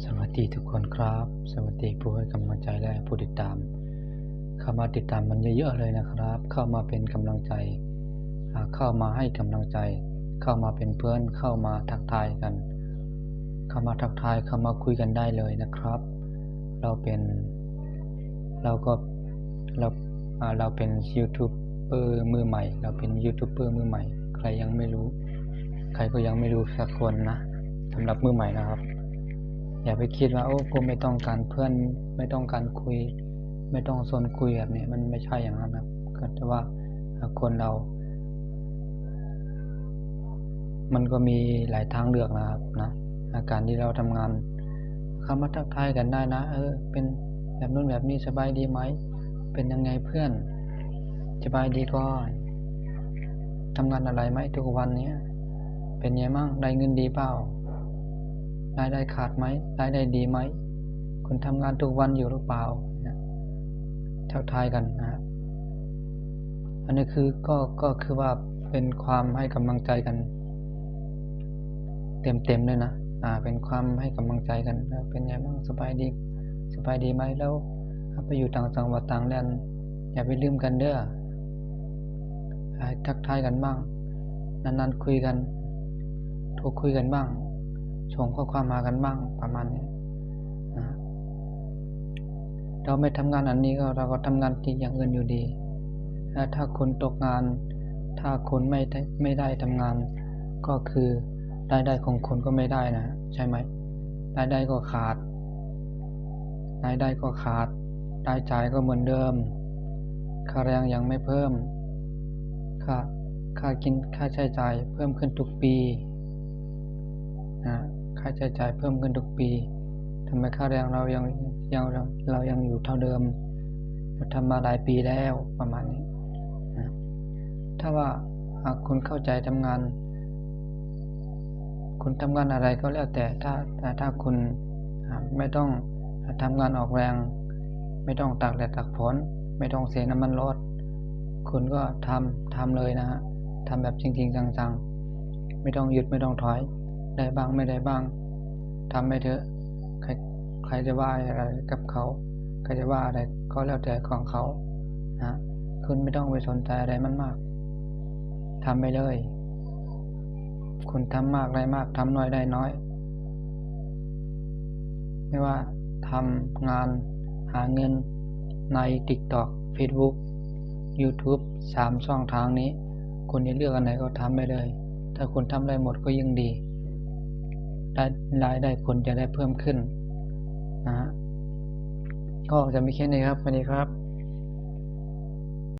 สวัสดีทุกคนครับสวัสดีผู้ให้กำลังใจและผู้ติดตามเข้ามาติดตามมันเยอะๆเลยนะครับเข้ามาเป็นกำลังใจเข้ามาให้กำลังใจเข้ามาเป็นเพื่อนเข้ามาทักทายกันเข้ามาทักทายเข้ามาคุยกันได้เลยนะครับเราเป็นเราก็เราเราเป็นยูทูบเบอร์มือใหม่เราเป็นยูทูบเบอร์มือใหม่ใครยังไม่รู้ใครก็ยังไม่รู้สักคนนะสำหรับมือใหม่นะครับอย่าไปคิดว่าโอ้กูไม่ต้องการเพื่อนไม่ต้องการคุยไม่ต้องสนคุยแบบนี้มันไม่ใช่อย่างนั้นครับก็แต่ว่าคนเรามันก็มีหลายทางเลือกนะครับนะการที่เราทำงานเข้ามาทักทายกันได้นะเป็นแบบนู้นแบบนี้สบายดีไหมเป็นยังไงเพื่อนสบายดีก็ทำงานอะไรไหมทุกวันนี้เป็นไงมั่งได้เงินดีเปล่ารายได้ขาดไหมรายได้ดีไหมคุณทำงานทุกวันอยู่หรือเปล่าทักทายกันนะครับอันนี้คือก็คือว่าเป็นความให้กำลังใจกันเต็มเลยนะเป็นความให้กำลังใจกันเป็นไงบ้างสบายดีไหมแล้วไปอยู่ต่างจังหวัดต่างแดนอย่าไปลืมกันเด้อทักทายกันบ้างนานๆคุยกันโทรคุยกันบ้างส่งข้อความมากันบ้างประมาณนี้นะเราไม่ทำงานอันนี้ก็เราก็ทำงานที่อย่างอื่นอยู่ดีถ้าคุณตกงานถ้าคุณไม่ได้ทำงานก็คือรายได้ของคุณก็ไม่ได้นะใช่ไหมรายได้ก็ขาดรายจ่ายก็เหมือนเดิมค่าแรงยังไม่เพิ่มค่ากินค่าใช้จ่ายเพิ่มขึ้นทุกปีค่าใช้จ่ายเพิ่มขึ้นทุกปีทำไมค่าแรงเรายังอยู่เท่าเดิมเราทำมาหลายปีแล้วประมาณนี้นะถ้าว่าคุณเข้าใจทำงานคุณทำงานอะไรก็แล้วแต่ถ้าคุณไม่ต้องทำงานออกแรงไม่ต้องตากแดดตากฝนไม่ต้องเสียน้ำมันรถคุณก็ทำเลยนะฮะทำแบบจริงๆจังๆไม่ต้องหยุดไม่ต้องถอยได้บ้างไม่ได้บ้างทำไปเถอะใครจะว่าอะไรกับเขาใครจะว่าอะไรก็แล้วแต่ของเขานะคุณไม่ต้องไปสนใจอะไรมันมากทำไปเลยคุณทำมากได้มากทำน้อยได้น้อยไม่ว่าทำงานหาเงินใน TikTok Facebook YouTube 3 ช่องทางนี้คุณจะเลือกอันไหนก็ทำไปเลยถ้าคุณทำได้หมดก็ยิ่งดีรายได้คุณจะได้เพิ่มขึ้นนะฮะก็จะมีแค่นี้ครับสวัสดีครับ